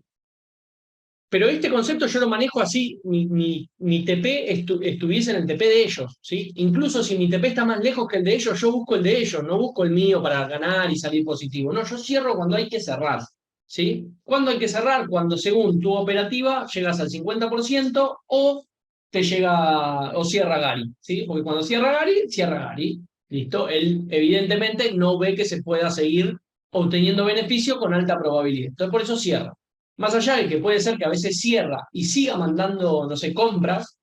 pero este concepto yo lo manejo así, mi TP estuviese en el TP de ellos, ¿sí? Incluso si mi TP está más lejos que el de ellos, yo busco el de ellos, no busco el mío para ganar y salir positivo. No, yo cierro cuando hay que cerrar, ¿sí? ¿Cuándo hay que cerrar? Cuando según tu operativa llegas al 50% o te llega, o cierra Gary, ¿sí? Porque cuando cierra Gary, ¿listo? Él evidentemente no ve que se pueda seguir obteniendo beneficio con alta probabilidad. Entonces por eso cierra. Más allá de que puede ser que a veces cierra y siga mandando, no sé, compras,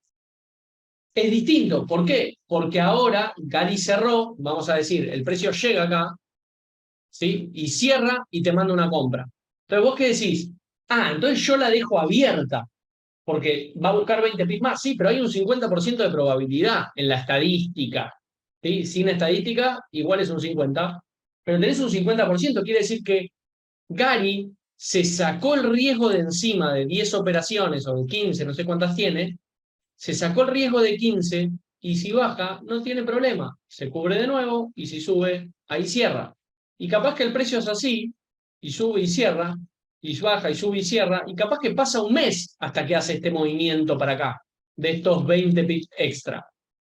es distinto. ¿Por qué? Porque ahora Gary cerró, vamos a decir, el precio llega acá, ¿sí? Y cierra y te manda una compra. Entonces, ¿vos qué decís? Ah, entonces yo la dejo abierta, porque va a buscar 20 pips más. Sí, pero hay un 50% de probabilidad en la estadística. ¿Sí? Sin estadística, igual es un 50%. Pero tenés un 50%, quiere decir que Gary se sacó el riesgo de encima de 10 operaciones o de 15, no sé cuántas tiene, se sacó el riesgo de 15 y si baja, no tiene problema. Se cubre de nuevo y si sube, ahí cierra. Y capaz que el precio es así, y sube y cierra, y baja y sube y cierra, y capaz que pasa un mes hasta que hace este movimiento para acá, de estos 20 pips extra.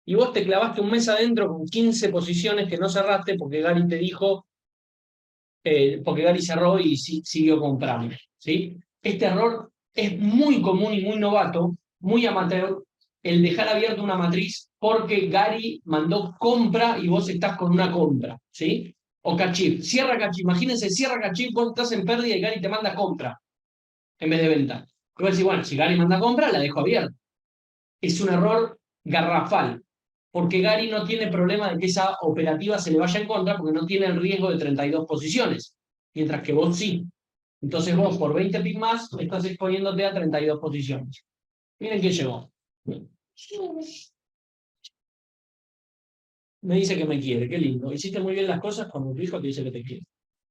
Y vos te clavaste un mes adentro con 15 posiciones que no cerraste porque Gary te dijo, porque Gary cerró y siguió comprando, ¿sí? Este error es muy común y muy novato, muy amateur, el dejar abierta una matriz porque Gary mandó compra y vos estás con una compra, ¿sí? O cachip, cierra cachip, imagínense, cierra cachip, vos estás en pérdida y Gary te manda compra en vez de venta. Y vos decís, bueno, si Gary manda compra, la dejo abierta. Es un error garrafal, porque Gary no tiene problema de que esa operativa se le vaya en contra porque no tiene el riesgo de 32 posiciones, mientras que vos sí. Entonces vos por 20 pips más estás exponiéndote a 32 posiciones. Miren quién llegó. Me dice que me quiere, qué lindo. Hiciste muy bien las cosas cuando tu hijo te dice que te quiere.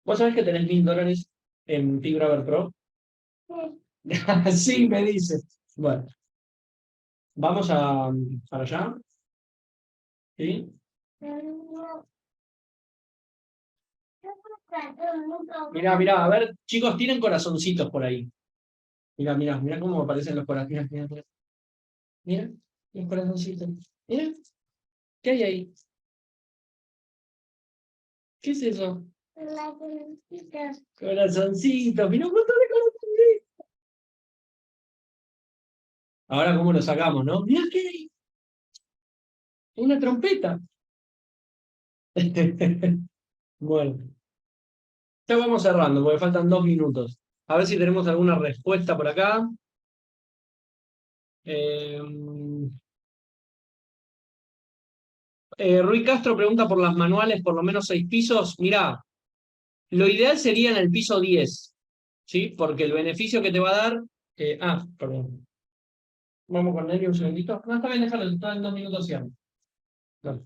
¿Vos sabés que tenés $1000 en Tigraver Pro? Sí, me dice. Bueno, vamos para allá. ¿Sí? Mirá, mirá, a ver, chicos, tienen corazoncitos por ahí. Mirá, mirá, mirá cómo aparecen los corazoncitos. Mirá, mirá, mirá, los corazoncitos. Mirá, ¿qué hay ahí? ¿Qué es eso? Corazoncitos. Corazoncitos, mirá un montón de corazoncitos. Ahora, ¿cómo lo sacamos, no? Mirá, ¿qué hay? Una trompeta. Bueno, ya vamos cerrando, porque faltan 2 minutos. A ver si tenemos alguna respuesta por acá. Eh, Rui Castro pregunta por las manuales, por lo menos 6 pisos. Mirá, lo ideal sería en el piso 10, ¿sí? Porque el beneficio que te va a dar. Perdón. Vamos con él un segundito. No, está bien, déjalo, está en 2 minutos ya. No,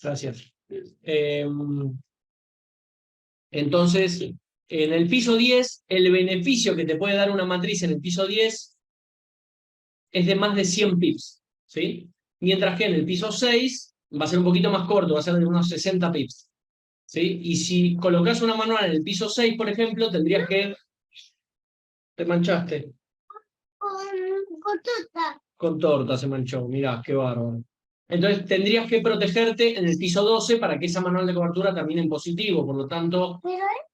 gracias. Entonces, en el piso 10, el beneficio que te puede dar una matriz en el piso 10 es de más de 100 pips, ¿sí? Mientras que en el piso 6 va a ser un poquito más corto, va a ser de unos 60 pips, ¿sí? Y si colocas una manual en el piso 6, por ejemplo, tendrías que. Te manchaste. Con torta. Con torta se manchó, mirá, qué bárbaro. Entonces tendrías que protegerte en el piso 12 para que esa manual de cobertura termine en positivo. Por lo tanto,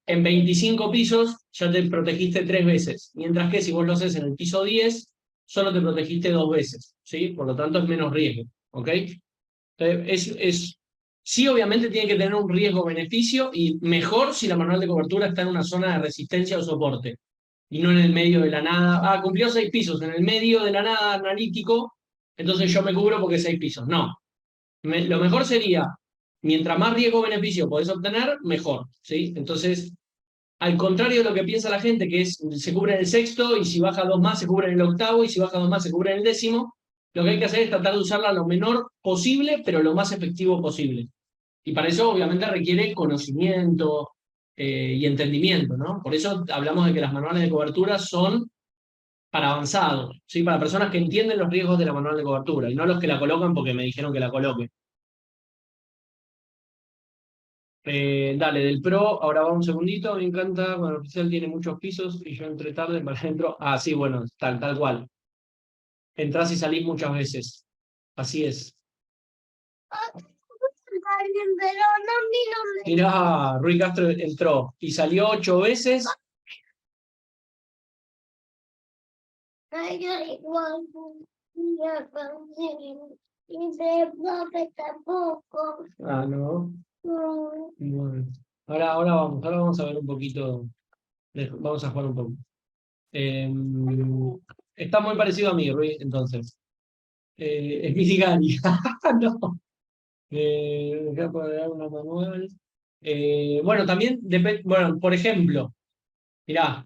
en 25 pisos ya te protegiste 3 veces. Mientras que si vos lo haces en el piso 10, solo te protegiste 2 veces. ¿Sí? Por lo tanto, es menos riesgo. ¿Ok? Sí, obviamente tiene que tener un riesgo-beneficio y mejor si la manual de cobertura está en una zona de resistencia o soporte y no en el medio de la nada. Ah, cumplió 6 pisos, en el medio de la nada analítico, entonces yo me cubro porque 6 pisos. No, lo mejor sería, mientras más riesgo-beneficio podés obtener, mejor, ¿sí? Entonces, al contrario de lo que piensa la gente, que es se cubre en el sexto y si baja 2 más se cubre en el octavo y si baja 2 más se cubre en el décimo, lo que hay que hacer es tratar de usarla lo menor posible, pero lo más efectivo posible. Y para eso obviamente requiere conocimiento y entendimiento, ¿no? Por eso hablamos de que las manuales de cobertura son para avanzados, ¿sí? Para personas que entienden los riesgos de la manual de cobertura y no los que la colocan porque me dijeron que la coloque. Dale, del Pro, ahora va un segundito, me encanta, bueno, el oficial tiene muchos pisos y yo entré tarde para adentro. Ah, sí, bueno, tal cual. Entrás y salís muchas veces. Así es. Mirá, Rui Castro entró y salió 8 veces. Ah, no. Bueno. Ahora vamos a ver un poquito. Vamos a jugar un poco. Eh, Está muy parecido a mí, Rui, entonces. Es Miligani. No. Dejar para una manual. Bueno, también depende. Bueno, por ejemplo, mirá,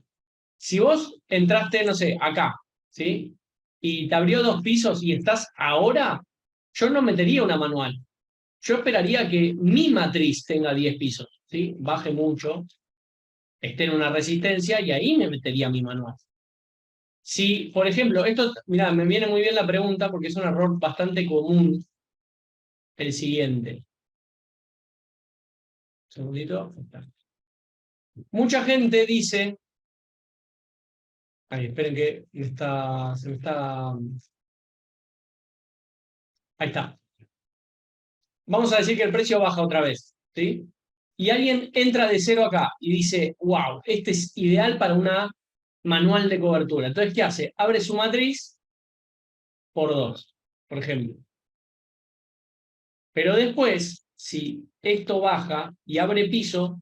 si vos entraste, no sé, acá, ¿sí? Y te abrió 2 pisos y estás ahora, yo no metería una manual. Yo esperaría que mi matriz tenga 10 pisos, ¿sí? Baje mucho, esté en una resistencia y ahí me metería mi manual. Si, por ejemplo, esto, mirá, me viene muy bien la pregunta porque es un error bastante común el siguiente. Un segundito. Mucha gente dice, ay, esperen que se me está, ahí está. Vamos a decir que el precio baja otra vez, ¿sí? Y alguien entra de cero acá y dice, wow, este es ideal para una manual de cobertura. Entonces, ¿qué hace? Abre su matriz por 2, por ejemplo. Pero después, si esto baja y abre piso,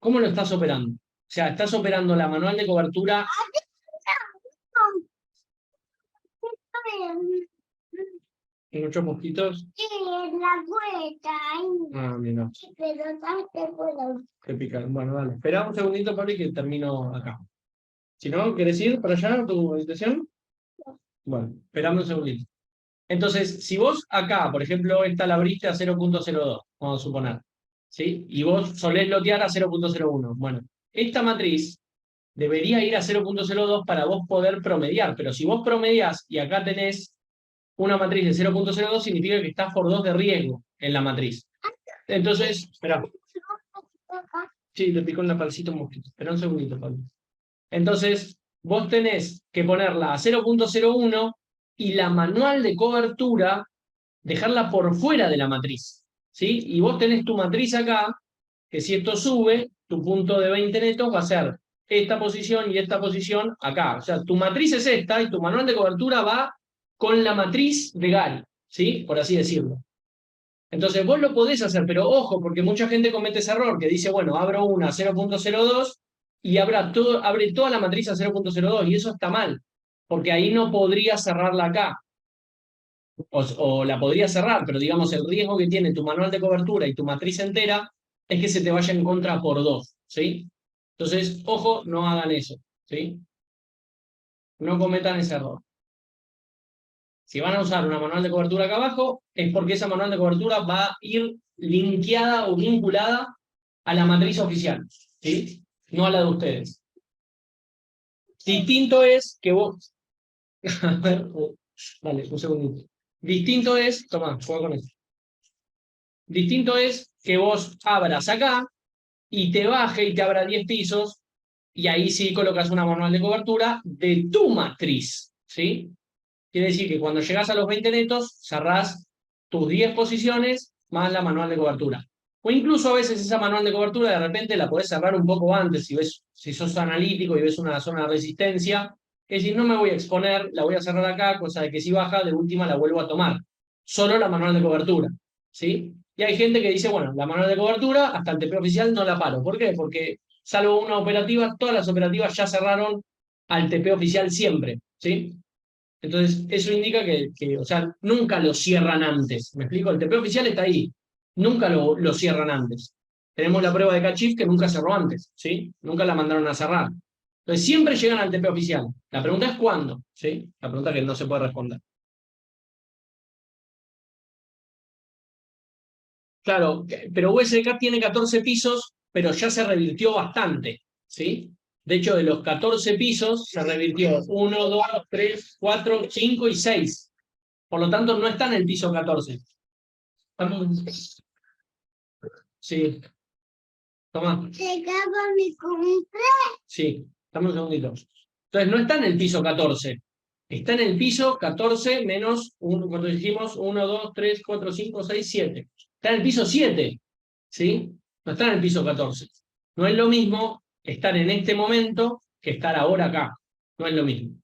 ¿cómo lo estás operando? O sea, estás operando la manual de cobertura. ¿Y muchos mosquitos? Sí, en la puerta. Ah, mira. Pero también puedo. Qué picar. Bueno, dale. Espera un segundito, Pablo, que termino acá. Si no, ¿quieres ir para allá a tu habitación? Bueno, esperame un segundito. Entonces, si vos acá, por ejemplo, esta la abriste a 0.02, vamos a suponer, ¿sí? Y vos solés lotear a 0.01. Bueno, esta matriz debería ir a 0.02 para vos poder promediar, pero si vos promediás y acá tenés una matriz de 0.02, significa que estás por 2 de riesgo en la matriz. Entonces, espera, sí, le picó en la pancita un mosquito. Espera un segundito, Pablo. Entonces, vos tenés que ponerla a 0.01 y la manual de cobertura dejarla por fuera de la matriz, ¿sí? Y vos tenés tu matriz acá, que si esto sube, tu punto de 20 netos va a ser esta posición y esta posición acá. O sea, tu matriz es esta y tu manual de cobertura va con la matriz de Gary, ¿sí? Por así decirlo. Entonces vos lo podés hacer, pero ojo, porque mucha gente comete ese error, que dice, bueno, abro una 0.02 y abre toda la matriz a 0.02 y eso está mal, porque ahí no podría cerrarla acá. O la podría cerrar, pero digamos el riesgo que tiene tu manual de cobertura y tu matriz entera es que se te vaya en contra por 2, ¿sí? Entonces, ojo, no hagan eso, ¿sí? No cometan ese error. Si van a usar una manual de cobertura acá abajo, es porque esa manual de cobertura va a ir linkeada o vinculada a la matriz oficial, ¿sí? No a la de ustedes. Distinto es que vos... A ver, dale, un segundito. Distinto es... Toma, juega con esto. Distinto es que vos abras acá y te baje y te abra 10 pisos y ahí sí colocas una manual de cobertura de tu matriz, ¿sí? Quiere decir que cuando llegas a los 20 netos, cerrás tus 10 posiciones más la manual de cobertura. O incluso a veces esa manual de cobertura de repente la podés cerrar un poco antes si sos analítico y ves una zona de resistencia. Es decir, no me voy a exponer, la voy a cerrar acá, cosa de que si baja, de última la vuelvo a tomar. solo la manual de cobertura, ¿sí? Y hay gente que dice, bueno, la manual de cobertura hasta el TP oficial no la paro. ¿Por qué? Porque salvo una operativa, todas las operativas ya cerraron al TP oficial siempre, ¿sí? Entonces, eso indica o sea, nunca lo cierran antes. ¿Me explico? El TP oficial está ahí. Nunca lo cierran antes. Tenemos la prueba de Cachif que nunca cerró antes, ¿sí? Nunca la mandaron a cerrar. Entonces, siempre llegan al TP oficial. La pregunta es cuándo, ¿sí? La pregunta que no se puede responder. Claro, pero USK tiene 14 pisos, pero ya se revirtió bastante, ¿sí? De hecho, de los 14 pisos se revirtió 1, 2, 3, 4, 5 y 6. Por lo tanto, no está en el piso 14. Sí, toma. Llegaba mi cumple. Sí, dame un segundito. Entonces, no está en el piso 14. Está en el piso 14 menos 1, cuando dijimos 1, 2, 3, 4, 5, 6, 7. Está en el piso 7, ¿sí? No está en el piso 14. No es lo mismo estar en este momento que estar ahora acá. No es lo mismo. O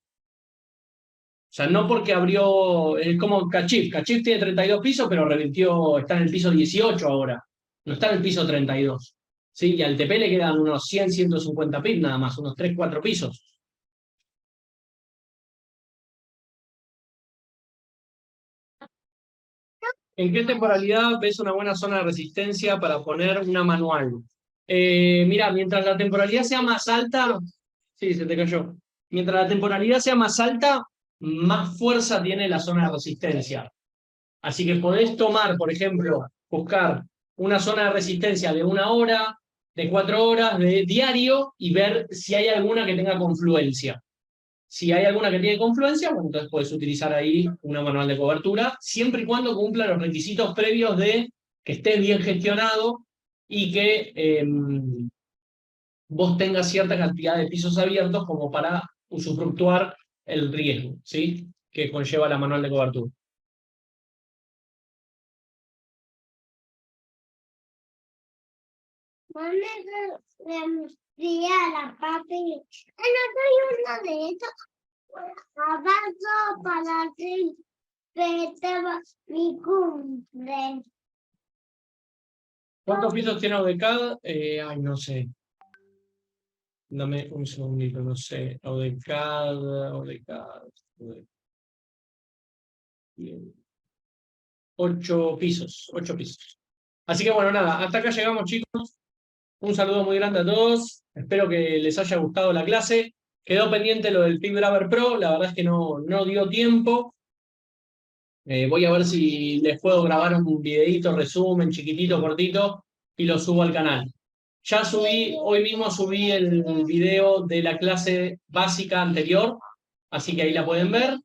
sea, no porque abrió, es como Cachif. Cachif tiene 32 pisos, pero revirtió, está en el piso 18 ahora. No está en el piso 32. ¿Sí? Y al TP le quedan unos 100, 150 pips nada más, unos 3, 4 pisos. ¿En qué temporalidad ves una buena zona de resistencia para poner una manual? Mira, mientras la temporalidad sea más alta, sí, se te cayó. Mientras la temporalidad sea más alta, más fuerza tiene la zona de resistencia. Así que podés tomar, por ejemplo, buscar una zona de resistencia de 1 hora, de 4 horas, de diario, y ver si hay alguna que tenga confluencia. Si hay alguna que tiene confluencia, bueno, entonces puedes utilizar ahí una manual de cobertura, siempre y cuando cumpla los requisitos previos de que esté bien gestionado y que vos tengas cierta cantidad de pisos abiertos como para usufructuar el riesgo, ¿sí? Que conlleva la manual de cobertura. Mami, le enfría la papi. No soy uno de esos. Avanzo para que festejo mi cumple. ¿Cuántos pisos tiene AutoCAD? Ay, no sé. Dame un segundito, no sé. AutoCAD. 8 pisos, 8 pisos. Así que bueno, nada, hasta acá llegamos, chicos. Un saludo muy grande a todos. Espero que les haya gustado la clase. Quedó pendiente lo del PIGraver Pro, la verdad es que no dio tiempo. Voy a ver si les puedo grabar un videito, resumen, chiquitito, cortito, y lo subo al canal. Ya subí, hoy mismo subí el video de la clase básica anterior, así que ahí la pueden ver.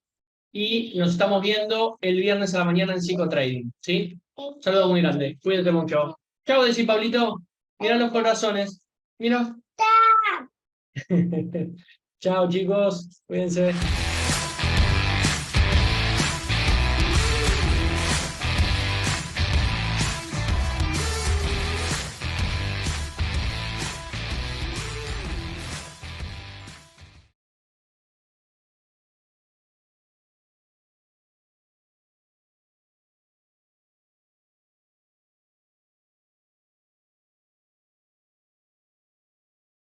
Y nos estamos viendo el viernes a la mañana en Psicotrading, ¿sí? Un saludo muy grande. Cuídate mucho. Chao, Desi Pablito. Mira los corazones. Mira. Chao, chicos. Cuídense.